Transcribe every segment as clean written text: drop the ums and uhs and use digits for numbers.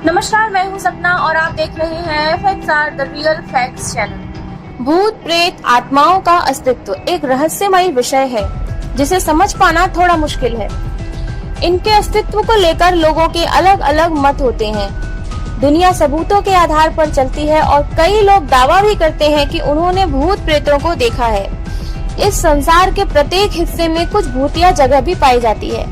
नमस्कार, मैं हूं सपना और आप देख रहे हैं facts are the real facts channel. भूत प्रेत आत्माओं का अस्तित्व एक रहस्यमयी विषय है जिसे समझ पाना थोड़ा मुश्किल है। इनके अस्तित्व को लेकर लोगों के अलग अलग मत होते हैं। दुनिया सबूतों के आधार पर चलती है और कई लोग दावा भी करते हैं कि उन्होंने भूत प्रेतों को देखा है। इस संसार के प्रत्येक हिस्से में कुछ भूतिया जगह भी पाई जाती है।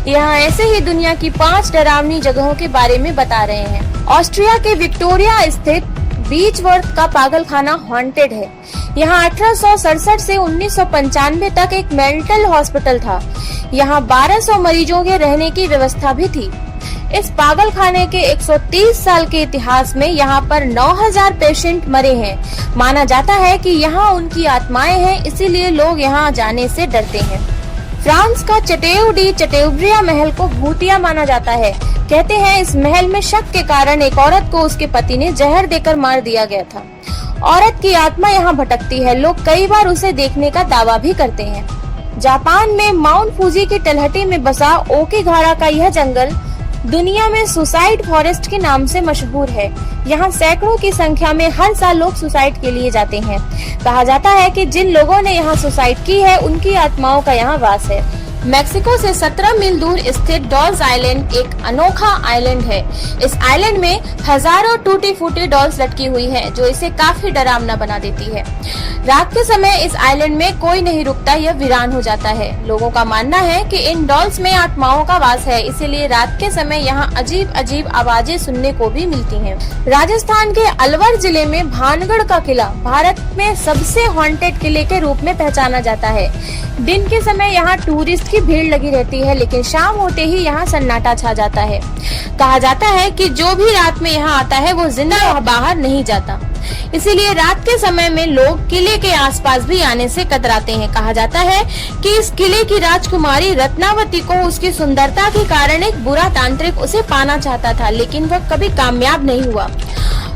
यहाँ ऐसे ही दुनिया की 5 डरावनी जगहों के बारे में बता रहे हैं। ऑस्ट्रिया के विक्टोरिया स्थित बीचवर्थ का पागलखाना हॉन्टेड है। यहाँ 1867 से 1995 तक एक मेंटल हॉस्पिटल था। यहाँ 1200 मरीजों के रहने की व्यवस्था भी थी। इस पागलखाने के 130 साल के इतिहास में यहाँ पर 9000 पेशेंट मरे हैं। माना जाता है कि यहाँ उनकी आत्माएं हैं, इसीलिए लोग यहाँ जाने से डरते हैं। फ्रांस का चटेउ डी चटेउब्रिया महल को भूतिया माना जाता है। कहते हैं इस महल में शक के कारण एक औरत को उसके पति ने जहर देकर मार दिया गया था। औरत की आत्मा यहाँ भटकती है। लोग कई बार उसे देखने का दावा भी करते हैं। जापान में माउंट फूजी की तलहटी में बसा ओकिगारा का यह जंगल दुनिया में सुसाइड फॉरेस्ट के नाम से मशहूर है। यहाँ सैकड़ों की संख्या में हर साल लोग सुसाइड के लिए जाते हैं। कहा जाता है कि जिन लोगों ने यहाँ सुसाइड की है उनकी आत्माओं का यहाँ वास है। मेक्सिको से 17 मील दूर स्थित डॉल्स आइलैंड एक अनोखा आइलैंड है। इस आइलैंड में हजारों टूटी फूटी डॉल्स लटकी हुई हैं, जो इसे काफी डरावना बना देती है। रात के समय इस आइलैंड में कोई नहीं रुकता, यह वीरान हो जाता है। लोगों का मानना है कि इन डॉल्स में आत्माओं का वास है, इसीलिए रात के समय यहाँ अजीब अजीब आवाजें सुनने को भी मिलती हैं। राजस्थान के अलवर जिले में भानगढ़ का किला भारत में सबसे हॉन्टेड किले के रूप में पहचाना जाता है। दिन के समय यहाँ टूरिस्ट की भीड़ लगी रहती है, लेकिन शाम होते ही यहाँ सन्नाटा छा जाता है। कहा जाता है कि जो भी रात में यहाँ आता है वो जिंदा बाहर नहीं जाता, इसीलिए रात के समय में लोग किले के आसपास भी आने से कतराते हैं। कहा जाता है कि इस किले की राजकुमारी रत्नावती को उसकी सुंदरता के कारण एक बुरा तांत्रिक उसे पाना चाहता था, लेकिन वह कभी कामयाब नहीं हुआ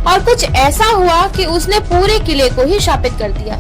और कुछ ऐसा हुआ कि उसने पूरे किले को ही शापित कर दिया।